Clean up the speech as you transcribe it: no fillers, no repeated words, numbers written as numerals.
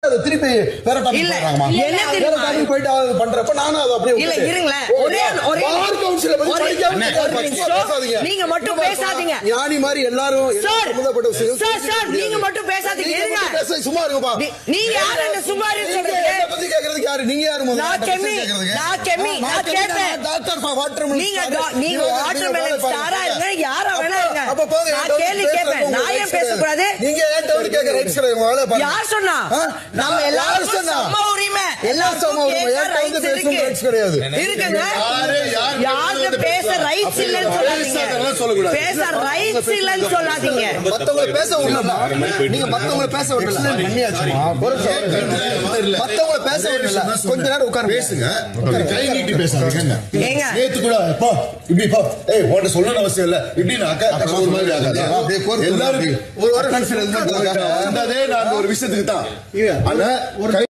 திருப்பி வேற டாபிக் போயிட்டு பண்றப்ப நானும் அது அப்படியே இல்ல இருங்களேன். நீங்க மட்டும் பேசாதீங்க. ஞானி மாதிரி எல்லாரும் நீங்க மட்டும் பேசாதீங்க. இருங்க சும்மா இருங்கப்பா. நீங்க யாரு என்ன சும்மா இருன்னு சொல்றீங்க? என்ன பத்தி கேக்குறதுக்கு யாரு நீங்க? யாரு நான் கெமி நான் கேட்பேன். டாக்டர் வாட்டர் நீங்க வாட்டர் மெலன் ஸ்டாரா இருங்க, யாரா வேணா இருங்க. நான் கேள்வி கேட்பேன். நான் ஏன் பேசக்கூடாது? நீங்க ஏன் டவுன் கேக்குற ரைட்ஸ் கிடையாது. யார் சொன்னா? நம்ம எல்லாரும் சம உரிமை. எல்லாரும் சம உரிமை. ஏன் பேச ரைட்ஸ் கிடையாது? இருக்குங்க. யாருக்கு பேச ரைட்ஸ் இல்லன்னு சொல்லாதீங்க. பேச ரைட்ஸ் இல்லன்னு சொல்லாதீங்க. மத்தவங்க பேச விடலமா? நீங்க மத்தவங்க பேச விடல. பண்ணியாச்சுமா? மத்தவங்க பேச விடல. கொஞ்ச நேரம் உட்கார்ந்து பேசுங்க. கை நீட்டி பேசாதீங்க. ஏங்க நேத்து கூட போ இப்படி போ. ஏய் உன்கிட்ட சொல்லணும் அவசியம் இல்ல. இப்படி நான் அக்கா ஒரு மாதிரி ஆகாது. எல்லாரும் ஒரு வாரம் கான்ஃபிடன்ஸ் வந்ததே நான் ஒரு விஷயத்துக்கு தான். ஆனா ஒரு